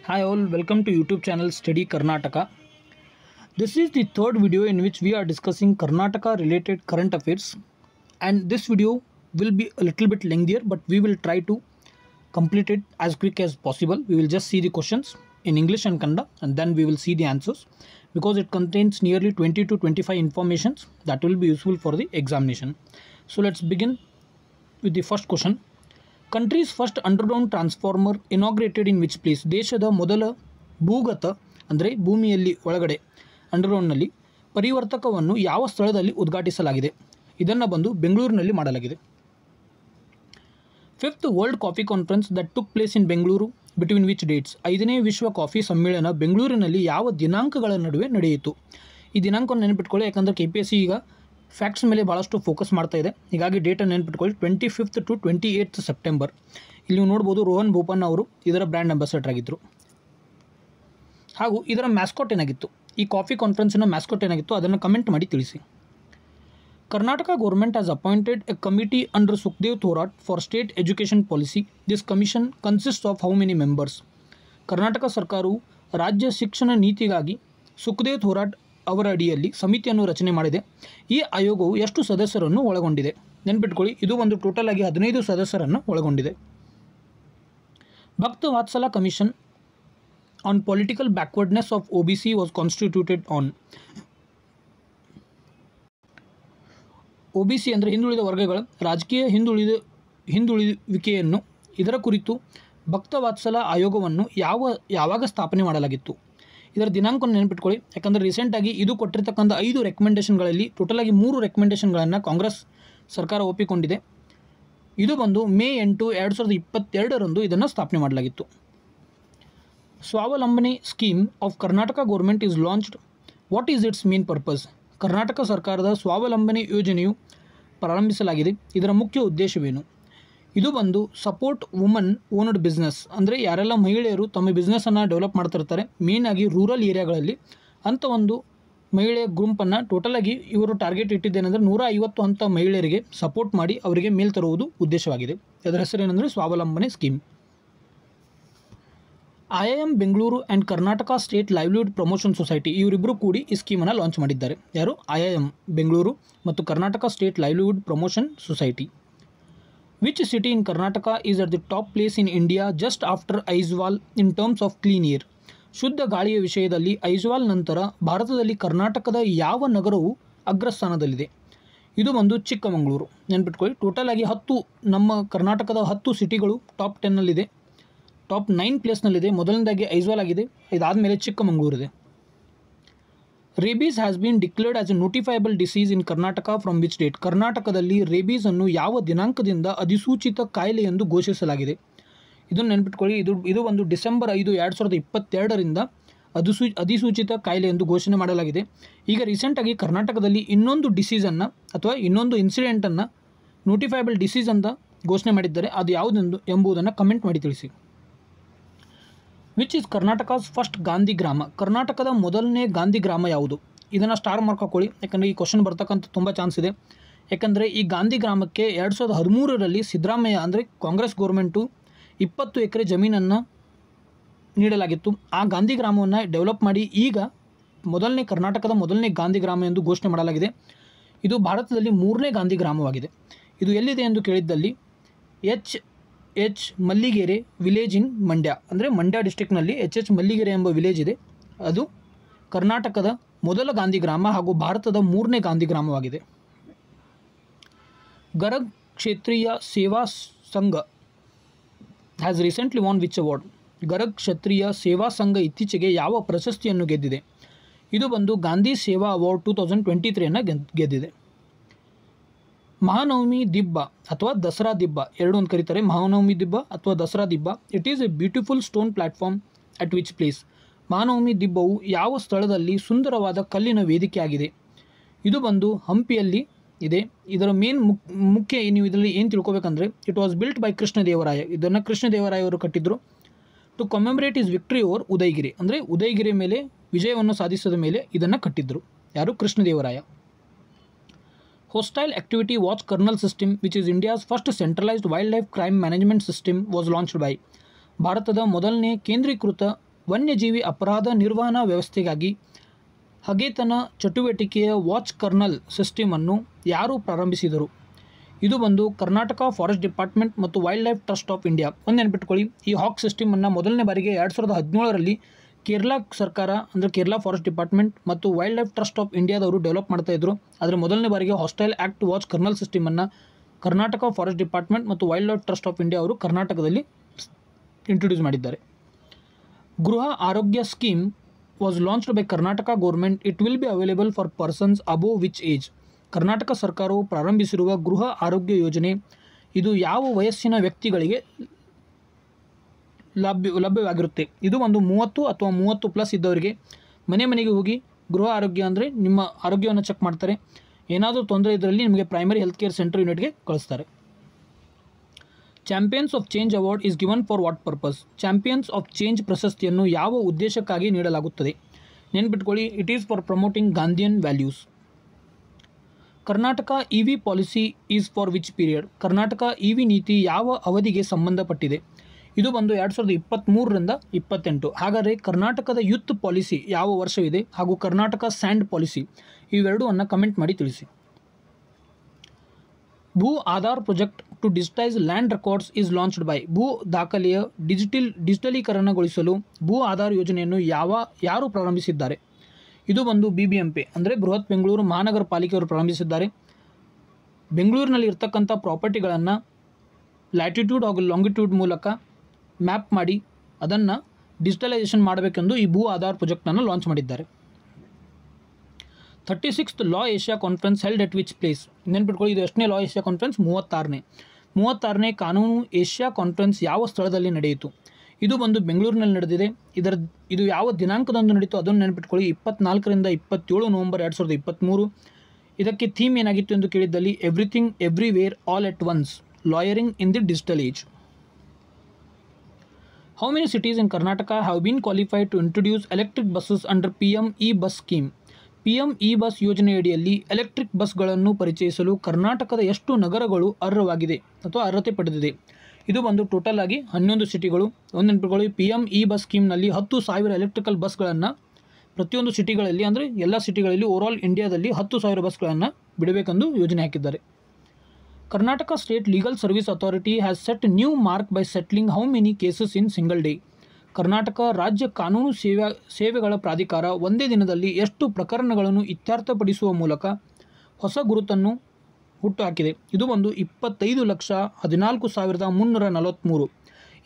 Hi all, welcome to YouTube channel Study Karnataka. This is the third video in which we are discussing Karnataka related current affairs, and this video will be a little bit lengthier, but we will try to complete it as quick as possible. We will just see the questions in English and Kannada and then we will see the answers because it contains nearly 20 to 25 informations that will be useful for the examination. So let's begin with the first question. Country's first underground transformer inaugurated in which place? ದೇಶದ ಮೊದಲ ಭೂಗತ ಅಂದರೆ ಭೂಮಿಯಲ್ಲಿ ಒಳಗಡೆ ಅಂಡರ್ಗ್ರೌಂಡ್ನಲ್ಲಿ ಪರಿವರ್ತಕವನ್ನು ಯಾವ ಸ್ಥಳದಲ್ಲಿ ಉದ್ಘಾಟಿಸಲಾಗಿದೆ? ಇದನ್ನು ಬಂದು ಬೆಂಗಳೂರಿನಲ್ಲಿ ಮಾಡಲಾಗಿದೆ. Fifth world coffee conference that took place in Bengaluru between which dates? 5ನೇ ವಿಶ್ವ ಕಾಫಿ ಸಮ್ಮೇಳನ ಬೆಂಗಳೂರಿನಲ್ಲಿ ಯಾವ ದಿನಾಂಕಗಳ ನಡುವೆ ನಡೆಯಿತು? ಈ ದಿನಾಂಕವನ್ನು ನೆನಪಿಟ್ಕೊಳ್ಳಿ, ಯಾಕಂದರೆ KPSC ಈಗ ಫ್ಯಾಕ್ಟ್ಸ್ ಮೇಲೆ ಭಾಳಷ್ಟು ಫೋಕಸ್ ಮಾಡ್ತಾ ಇದೆ. ಹೀಗಾಗಿ ಡೇಟನ್ನು ನೆನಪಿಟ್ಕೊಳ್ಳಿ, 25th to 28th ಸೆಪ್ಟೆಂಬರ್. ಇಲ್ಲಿ ನೀವು ನೋಡ್ಬೋದು ರೋಹನ್ ಬೋಪಣ್ಣ ಅವರು ಇದರ ಬ್ರ್ಯಾಂಡ್ ಅಂಬಾಸಡರ್ ಆಗಿದ್ದರು. ಹಾಗೂ ಇದರ ಮ್ಯಾಸ್ಕಾಟ್ ಏನಾಗಿತ್ತು? ಈ ಕಾಫಿ ಕಾನ್ಫರೆನ್ಸ್ನ ಮ್ಯಾಸ್ಕಾಟ್ ಏನಾಗಿತ್ತು ಅದನ್ನು ಕಮೆಂಟ್ ಮಾಡಿ ತಿಳಿಸಿ. Karnataka government has appointed A committee under Sukhdev Thorat for state education policy. This commission consist of how many members? Karnataka ಸರ್ಕಾರವು ರಾಜ್ಯ ಶಿಕ್ಷಣ ನೀತಿಗಾಗಿ ಸುಖದೇವ್ ಥೋರಾಟ್ ಅವರ ಅಡಿಯಲ್ಲಿ ಸಮಿತಿಯನ್ನು ರಚನೆ ಮಾಡಿದೆ. ಈ ಆಯೋಗವು ಎಷ್ಟು ಸದಸ್ಯರನ್ನು ಒಳಗೊಂಡಿದೆ? ನೆನಪಿಟ್ಕೊಳ್ಳಿ, ಇದು ಒಂದು ಟೋಟಲ್ ಆಗಿ 15 ಸದಸ್ಯರನ್ನು ಒಳಗೊಂಡಿದೆ. Bhakta Vatsala commission on political backwardness of OBC was constituted on? OBC ಅಂದರೆ ಹಿಂದುಳಿದ ವರ್ಗಗಳ ರಾಜಕೀಯ ಹಿಂದುಳಿಯುವಿಕೆಯನ್ನು, ಇದರ ಕುರಿತು ಭಕ್ತ ವಾತ್ಸಲ ಆಯೋಗವನ್ನು ಯಾವಾಗ ಸ್ಥಾಪನೆ ಮಾಡಲಾಗಿತ್ತು? ಇದರ ದಿನಾಂಕವನ್ನು ನೆನಪಿಟ್ಕೊಳ್ಳಿ, ಯಾಕಂದರೆ ರೀಸೆಂಟಾಗಿ ಇದು ಕೊಟ್ಟಿರ್ತಕ್ಕಂಥ 5 ರೆಕಮೆಂಡೇಷನ್ಗಳಲ್ಲಿ ಟೋಟಲಾಗಿ 3 ರೆಕಮೆಂಡೇಷನ್ಗಳನ್ನು ಕಾಂಗ್ರೆಸ್ ಸರ್ಕಾರ ಒಪ್ಪಿಕೊಂಡಿದೆ. ಇದು ಬಂದು ಮೇ 8, 2022ರಂದು ಇದನ್ನು ಸ್ಥಾಪನೆ ಮಾಡಲಾಗಿತ್ತು. ಸ್ವಾವಲಂಬನೆ scheme of Karnataka government is launched. What is it's main purpose? Karnataka ಸರ್ಕಾರದ ಸ್ವಾವಲಂಬನೆ ಯೋಜನೆಯು ಪ್ರಾರಂಭಿಸಲಾಗಿದೆ. ಇದರ ಮುಖ್ಯ ಉದ್ದೇಶವೇನು? ಇದು ಬಂದು ಸಪೋರ್ಟ್ ವುಮನ್ ಓನ್ಡ್ ಬಿಸ್ನೆಸ್, ಅಂದರೆ ಯಾರೆಲ್ಲ ಮಹಿಳೆಯರು ತಮ್ಮ ಬಿಸ್ನೆಸ್ಸನ್ನು ಡೆವಲಪ್ ಮಾಡ್ತಿರ್ತಾರೆ, ಮೇಯ್ನಾಗಿ ರೂರಲ್ ಏರಿಯಾಗಳಲ್ಲಿ ಅಂಥ ಒಂದು ಮಹಿಳೆಯ ಗುಂಪನ್ನು ಟೋಟಲಾಗಿ ಇವರು ಟಾರ್ಗೆಟ್ ಇಟ್ಟಿದ್ದೇನೆಂದರೆ 150 ಅಂಥ ಮಹಿಳೆಯರಿಗೆ ಸಪೋರ್ಟ್ ಮಾಡಿ ಅವರಿಗೆ ಮೇಲ್ ತರುವುದು ಉದ್ದೇಶವಾಗಿದೆ. ಅದರ ಹೆಸರೇನೆಂದರೆ ಸ್ವಾವಲಂಬನೆ scheme. IIM Bengaluru and Karnataka state livelihood promotion society ಇವರಿಬ್ಬರು ಕೂಡಿ ಈ ಸ್ಕೀಮನ್ನು ಲಾಂಚ್ ಮಾಡಿದ್ದಾರೆ. ಯಾರು? IIM ಬೆಂಗಳೂರು ಮತ್ತು Karnataka state livelihood promotion society. Which city in Karnataka is at the top place in India just after Aizawl in terms of clean air? ಶುದ್ಧ ಗಾಳಿಯ ವಿಷಯದಲ್ಲಿ ಐಜ್ವಾಲ್ ನಂತರ ಭಾರತದಲ್ಲಿ ಕರ್ನಾಟಕದ ಯಾವ ನಗರವು ಅಗ್ರಸ್ಥಾನದಲ್ಲಿದೆ? ಇದು ಒಂದು ಚಿಕ್ಕಮಗಳೂರು. ನೆನ್ಪಿಟ್ಕೊಳ್ಳಿ, ಟೋಟಲ್ ಆಗಿ 10 ನಮ್ಮ ಕರ್ನಾಟಕದ 10 ಸಿಟಿಗಳು ಟಾಪ್ 10ನಲ್ಲಿದೆ, ಟಾಪ್ 9 ಪ್ಲೇಸ್ನಲ್ಲಿದೆ. ಮೊದಲನೇದಾಗಿ ಐಜ್ವಾಲ್ ಆಗಿದೆ, ಇದಾದಮೇಲೆ ಚಿಕ್ಕಮಗಳೂರಿದೆ. Rabies has been declared as a notifiable disease in Karnataka from which date? ಕರ್ನಾಟಕದಲ್ಲಿ ರೇಬೀಸನ್ನು ಯಾವ ದಿನಾಂಕದಿಂದ ಅಧಿಸೂಚಿತ ಕಾಯಿಲೆ ಎಂದು ಘೋಷಿಸಲಾಗಿದೆ? ಇದನ್ನು ನೆನಪಿಟ್ಕೊಳ್ಳಿ, ಇದು ಒಂದು ಡಿಸೆಂಬರ್ 5, 2022ರಿಂದ ಅಧಿಸೂಚಿತ ಕಾಯಿಲೆ ಎಂದು ಘೋಷಣೆ ಮಾಡಲಾಗಿದೆ. ಈಗ ರೀಸೆಂಟಾಗಿ ಕರ್ನಾಟಕದಲ್ಲಿ ಇನ್ನೊಂದು ಡಿಸೀಸನ್ನು ಅಥವಾ ಇನ್ನೊಂದು ಇನ್ಸಿಡೆಂಟನ್ನು ನೋಟಿಫೈಬಲ್ ಡಿಸೀಸ್ ಅಂತ ಘೋಷಣೆ ಮಾಡಿದ್ದಾರೆ. ಅದು ಯಾವುದೆಂದು ಎಂಬುದನ್ನು ಕಮೆಂಟ್ ಮಾಡಿ ತಿಳಿಸಿ. Which is Karnataka's first Gandhi ಗ್ರಾಮ? ಕರ್ನಾಟಕದ ಮೊದಲನೇ ಗಾಂಧಿ ಗ್ರಾಮ ಯಾವುದು? ಇದನ್ನು ಸ್ಟಾರ್ ಮಾರ್ಕ್ ಹಾಕೊಳ್ಳಿ, ಯಾಕಂದರೆ ಈ ಕ್ವಶನ್ ಬರ್ತಕ್ಕಂಥ ತುಂಬ ಚಾನ್ಸ್ ಇದೆ. ಯಾಕಂದರೆ ಈ ಗಾಂಧಿ ಗ್ರಾಮಕ್ಕೆ 2013ರಲ್ಲಿ ಸಿದ್ದರಾಮಯ್ಯ ಅಂದರೆ ಕಾಂಗ್ರೆಸ್ ಗೌರ್ಮೆಂಟು 20 ಎಕರೆ ಜಮೀನನ್ನು ನೀಡಲಾಗಿತ್ತು. ಆ ಗಾಂಧಿ ಗ್ರಾಮವನ್ನು ಡೆವಲಪ್ ಮಾಡಿ ಈಗ ಕರ್ನಾಟಕದ ಮೊದಲನೇ ಗಾಂಧಿ ಗ್ರಾಮ ಎಂದು ಘೋಷಣೆ ಮಾಡಲಾಗಿದೆ. ಇದು ಭಾರತದಲ್ಲಿ 3ನೇ ಗಾಂಧಿ ಗ್ರಾಮವಾಗಿದೆ. ಇದು ಎಲ್ಲಿದೆ ಎಂದು ಕೇಳಿದ್ದಲ್ಲಿ H ಮಲ್ಲಿಗೆರೆ ವಿಲೇಜ್ ಇನ್ ಮಂಡ್ಯ, ಅಂದರೆ ಮಂಡ್ಯ ಡಿಸ್ಟ್ರಿಕ್ನಲ್ಲಿ H ಮಲ್ಲಿಗೆರೆ ಎಂಬ ವಿಲೇಜ್ ಇದೆ. ಅದು ಕರ್ನಾಟಕದ ಮೊದಲ ಗಾಂಧಿ ಗ್ರಾಮ ಹಾಗೂ ಭಾರತದ 3ನೇ Gandhi ಗ್ರಾಮವಾಗಿದೆ. Garag Kshetriya Seva Sangha has recently won which award? Garag Kshatriya Seva Sangha ಇತ್ತೀಚೆಗೆ ಯಾವ ಪ್ರಶಸ್ತಿಯನ್ನು ಗೆದ್ದಿದೆ? ಇದು ಬಂದು ಗಾಂಧಿ ಸೇವಾ ಅವಾರ್ಡ್ 2023 ಗೆದ್ದಿದೆ. ಮಹಾನವಮಿ ದಿಬ್ಬ ಅಥವಾ ದಸರಾ ದಿಬ್ಬ ಎರಡು ಅಂತ ಕರೀತಾರೆ. ಮಹಾನವಮಿ ದಿಬ್ಬ ಅಥವಾ Dasara Dibba. It is a beautiful stone platform at which place? Mahanavami ದಿಬ್ಬವು ಯಾವ ಸ್ಥಳದಲ್ಲಿ ಸುಂದರವಾದ ಕಲ್ಲಿನ ವೇದಿಕೆಯಾಗಿದೆ? ಇದು ಬಂದು ಹಂಪಿಯಲ್ಲಿ ಇದೆ. ಇದರ ಮೇನ್ ಮುಖ್ಯ ನೀವು ಇದರಲ್ಲಿ ಏನು ತಿಳ್ಕೊಬೇಕಂದ್ರೆ, it was built by Krishnadevaraya. ಇದನ್ನು ಕೃಷ್ಣದೇವರಾಯ ಅವರು ಕಟ್ಟಿದ್ರು to commemorate his victory over Udayagiri, ಅಂದರೆ ಉದಯಗಿರಿ ಮೇಲೆ ವಿಜಯವನ್ನು ಸಾಧಿಸಿದ ಮೇಲೆ ಇದನ್ನು ಕಟ್ಟಿದ್ರು. ಯಾರು? Krishnadevaraya. Hostile Activity Watch Kernel System, which is India's first centralized wildlife crime management system, was launched by? ಭಾರತದ ಮೊದಲನೇ ಕೇಂದ್ರೀಕೃತ ವನ್ಯಜೀವಿ ಅಪರಾಧ ನಿರ್ವಹಣಾ ವ್ಯವಸ್ಥೆಗಾಗಿ ಹಗೆತನ ಚಟುವಟಿಕೆಯ ವಾಚ್ ಕರ್ನಲ್ ಸಿಸ್ಟಮನ್ನು ಯಾರು ಪ್ರಾರಂಭಿಸಿದರು? ಇದು ಬಂದು ಕರ್ನಾಟಕ ಫಾರೆಸ್ಟ್ ಡಿಪಾರ್ಟ್ಮೆಂಟ್ ಮತ್ತು wild life trust of India. ಒಂದು ನೆನಪಿಟ್ಕೊಳ್ಳಿ, ಈ ಹಾಕ್ ಸಿಸ್ಟಮನ್ನು ಮೊದಲನೇ ಬಾರಿಗೆ 2017ರಲ್ಲಿ ಕೇರಳ ಸರ್ಕಾರ ಅಂದರೆ ಕೇರಳ ಫಾರೆಸ್ಟ್ ಡಿಪಾರ್ಟ್ಮೆಂಟ್ ಮತ್ತು ವೈಲ್ಡ್ ಲೈಫ್ ಟ್ರಸ್ಟ್ ಆಫ್ ಇಂಡಿಯಾದವರು ಡೆವಲಪ್ ಮಾಡ್ತಾಯಿದ್ರು. ಆದರೆ ಮೊದಲನೇ ಬಾರಿಗೆ ಹಾಸ್ಟೈಲ್ ಆ್ಯಕ್ಟ್ ವಾಚ್ ಕರ್ನಲ್ ಸಿಸ್ಟಮನ್ನು ಕರ್ನಾಟಕ ಫಾರೆಸ್ಟ್ ಡಿಪಾರ್ಟ್ಮೆಂಟ್ ಮತ್ತು wild life trust of India ಅವರು ಕರ್ನಾಟಕದಲ್ಲಿ ಇಂಟ್ರೊಡ್ಯೂಸ್ ಮಾಡಿದ್ದಾರೆ. Gruha Arogya scheme was launched by Karnataka government. It will be available for persons above which age. Karnataka ಸರ್ಕಾರವು ಪ್ರಾರಂಭಿಸಿರುವ ಗೃಹ ಆರೋಗ್ಯ ಯೋಜನೆ ಇದು ಯಾವ ವಯಸ್ಸಿನ ವ್ಯಕ್ತಿಗಳಿಗೆ ಲಭ್ಯವಾಗಿರುತ್ತೆ? ಇದು ಒಂದು 30 ಅಥವಾ 30+ ಇದ್ದವರಿಗೆ ಮನೆಗೆ ಹೋಗಿ ಗೃಹ ಆರೋಗ್ಯ ಅಂದರೆ ನಿಮ್ಮ ಆರೋಗ್ಯವನ್ನು ಚೆಕ್ ಮಾಡ್ತಾರೆ. ಏನಾದರೂ ತೊಂದರೆ ಇದರಲ್ಲಿ ನಿಮಗೆ ಪ್ರೈಮರಿ ಹೆಲ್ತ್ ಕೇರ್ ಸೆಂಟರ್ ಯೂನಿಟ್ಗೆ ಕಳಿಸ್ತಾರೆ. Champions of change award is given for what purpose? Champions of change ಪ್ರಶಸ್ತಿಯನ್ನು ಯಾವ ಉದ್ದೇಶಕ್ಕಾಗಿ ನೀಡಲಾಗುತ್ತದೆ? ನೆನ್ಪಿಟ್ಕೊಳ್ಳಿ, it is for promoting Gandhian values. Karnataka EV policy is for which period? Karnataka EV ನೀತಿ ಯಾವ ಅವಧಿಗೆ ಸಂಬಂಧಪಟ್ಟಿದೆ? ಇದು ಬಂದು 2023ರಿಂದ 28. ಹಾಗಾದರೆ ಕರ್ನಾಟಕದ ಯೂತ್ ಪಾಲಿಸಿ ಯಾವ ವರ್ಷವಿದೆ ಹಾಗೂ ಕರ್ನಾಟಕ ಸ್ಯಾಂಡ್ ಪಾಲಿಸಿ ಇವೆರಡನ್ನು ಕಮೆಂಟ್ ಮಾಡಿ ತಿಳಿಸಿ. Bhoo Aadhaar project to digitise land records is launched by. ಭೂ ದಾಖಲೆಯ ಡಿಜಿಟಲೀಕರಣಗೊಳಿಸಲು ಭೂ ಆಧಾರ್ ಯೋಜನೆಯನ್ನು ಯಾರು ಪ್ರಾರಂಭಿಸಿದ್ದಾರೆ? ಇದು ಬಂದು BBMP ಅಂದರೆ ಬೃಹತ್ ಬೆಂಗಳೂರು ಮಹಾನಗರ ಪಾಲಿಕೆಯವರು ಪ್ರಾರಂಭಿಸಿದ್ದಾರೆ. ಬೆಂಗಳೂರಿನಲ್ಲಿ ಇರ್ತಕ್ಕಂಥ ಪ್ರಾಪರ್ಟಿಗಳನ್ನು ಲ್ಯಾಟಿಟ್ಯೂಡ್ ಹಾಗೂ ಲಾಂಗಿಟ್ಯೂಡ್ ಮೂಲಕ ಮ್ಯಾಪ್ ಮಾಡಿ ಅದನ್ನು ಡಿಜಿಟಲೈಸೇಷನ್ ಮಾಡಬೇಕೆಂದು ಈ ಭೂ ಆಧಾರ್ ಪ್ರಾಜೆಕ್ಟನ್ನು ಲಾಂಚ್ ಮಾಡಿದ್ದಾರೆ. 36th law Asia conference held at which place? ನೆನ್ಪಿಟ್ಕೊಳ್ಳಿ, ಇದು ಎಷ್ಟನೇ ಲಾ ಏಷ್ಯಾ ಕಾನ್ಫರೆನ್ಸ್? 36ನೇ ಕಾನೂನು ಏಷ್ಯಾ ಕಾನ್ಫರೆನ್ಸ್ ಯಾವ ಸ್ಥಳದಲ್ಲಿ ನಡೆಯಿತು? ಇದು ಬಂದು ಬೆಂಗಳೂರಿನಲ್ಲಿ ನಡೆದಿದೆ. ಇದು ಯಾವ ದಿನಾಂಕದಂದು ನಡೀತು ಅದನ್ನು ನೆನಪಿಟ್ಕೊಳ್ಳಿ. 24ರಿಂದ 27 ನವೆಂಬರ್ 2023. ಇದಕ್ಕೆ ಥೀಮ್ ಏನಾಗಿತ್ತು ಎಂದು ಕೇಳಿದ್ದಲ್ಲಿ everything everywhere all at once, lawyering in the digital age. How many cities in Karnataka have been qualified to introduce electric buses under PM e bus scheme? PM e bus ಯೋಜನೆಯಡಿಯಲ್ಲಿ ಎಲೆಕ್ಟ್ರಿಕ್ ಬಸ್ಗಳನ್ನು ಪರಿಚಯಿಸಲು ಕರ್ನಾಟಕದ ಎಷ್ಟು ನಗರಗಳು ಅರ್ಹವಾಗಿದೆ ಅಥವಾ ಅರ್ಹತೆ ಪಡೆದಿದೆ? ಇದು ಬಂದು ಟೋಟಲ್ ಆಗಿ 11 ಸಿಟಿಗಳು. ಒಂದು ನೆನಪಿಟ್ಕೊಳ್ಳಿ, PM E-ಬಸ್ ಸ್ಕೀಮ್ನಲ್ಲಿ 10,000 ಎಲೆಕ್ಟ್ರಿಕಲ್ ಬಸ್ಗಳನ್ನು ಪ್ರತಿಯೊಂದು ಸಿಟಿಗಳಲ್ಲಿ ಅಂದರೆ ಎಲ್ಲ ಸಿಟಿಗಳಲ್ಲಿ ಓವರಾಲ್ ಇಂಡಿಯಾದಲ್ಲಿ 10,000 ಬಸ್ಗಳನ್ನು ಬಿಡಬೇಕೆಂದು ಯೋಜನೆ ಹಾಕಿದ್ದಾರೆ. Karnataka state legal service authority has set new mark by settling how many cases in single day? Karnataka ರಾಜ್ಯ ಕಾನೂನು ಸೇವೆಗಳ ಪ್ರಾಧಿಕಾರ ಒಂದೇ ದಿನದಲ್ಲಿ ಎಷ್ಟು ಪ್ರಕರಣಗಳನ್ನು ಇತ್ಯರ್ಥಪಡಿಸುವ ಮೂಲಕ ಹೊಸ ಗುರುತನ್ನು ಹುಟ್ಟುಹಾಕಿದೆ? ಇದು ಒಂದು 25,14,343.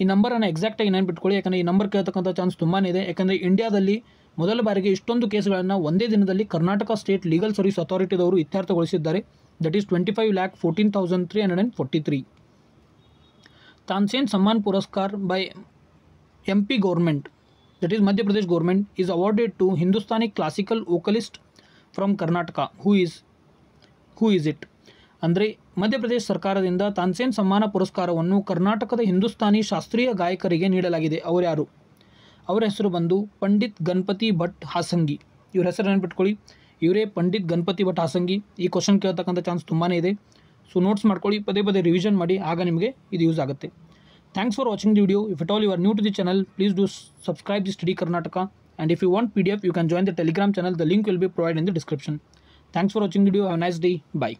ಈ ನಂಬರನ್ನು ಎಕ್ಸಾಕ್ಟಾಗಿ ನೆನಪಿಟ್ಕೊಳ್ಳಿ, ಯಾಕಂದರೆ ಈ ನಂಬರ್ ಕೇಳ್ತಕ್ಕಂಥ ಚಾನ್ಸ್ ತುಂಬಾ ಇದೆ. ಯಾಕಂದರೆ ಇಂಡಿಯಾದಲ್ಲಿ ಮೊದಲ ಬಾರಿಗೆ ಇಷ್ಟೊಂದು ಕೇಸ್ಗಳನ್ನು ಒಂದೇ ದಿನದಲ್ಲಿ ಕರ್ನಾಟಕ ಸ್ಟೇಟ್ ಲೀಗಲ್ ಸರ್ವಿಸ್ ಅಥಾರಿಟಿದವರು ಇತ್ಯರ್ಥಗೊಳಿಸಿದ್ದಾರೆ. That is 25,14,343. Tansen Samman Puraskar by MP government, that is Madhya Pradesh government, is awarded to Hindustani classical vocalist from Karnataka. Who is it? ಅಂದರೆ ಮಧ್ಯಪ್ರದೇಶ ಸರ್ಕಾರದಿಂದ ತಾನ್ಸೇನ್ ಸಮ್ಮಾನ ಪುರಸ್ಕಾರವನ್ನು ಕರ್ನಾಟಕದ ಹಿಂದೂಸ್ತಾನಿ ಶಾಸ್ತ್ರೀಯ ಗಾಯಕರಿಗೆ ನೀಡಲಾಗಿದೆ. ಅವರು ಯಾರು? ಅವರ ಹೆಸರು ಬಂದು ಪಂಡಿತ್ ಗಣಪತಿ ಭಟ್ ಹಾಸಂಗಿ. ಇವ್ರ ಹೆಸರು ನೆನಪಿಟ್ಕೊಳ್ಳಿ, ಇವರೇ ಪಂಡಿತ್ ಗಣಪತಿ ಭಟ್ ಹಾಸಂಗಿ. ಈ ಕ್ವಶನ್ ಕೇಳ್ತಕ್ಕಂಥ ಚಾನ್ಸ್ ತುಂಬಾ ಇದೆ. ಸೊ ನೋಟ್ಸ್ ಮಾಡ್ಕೊಳ್ಳಿ, ಪದೇ ರಿವಿಷನ್ ಮಾಡಿ, ಆಗ ನಿಮಗೆ ಇದು ಯೂಸ್ ಆಗುತ್ತೆ. Thanks for watching the video. If at all you are new to the channel, please do subscribe to Study Karnataka. And if you want PDF, you can join the Telegram channel. The link will be provided in the description. Thanks for watching the video. Have a nice day. Bye.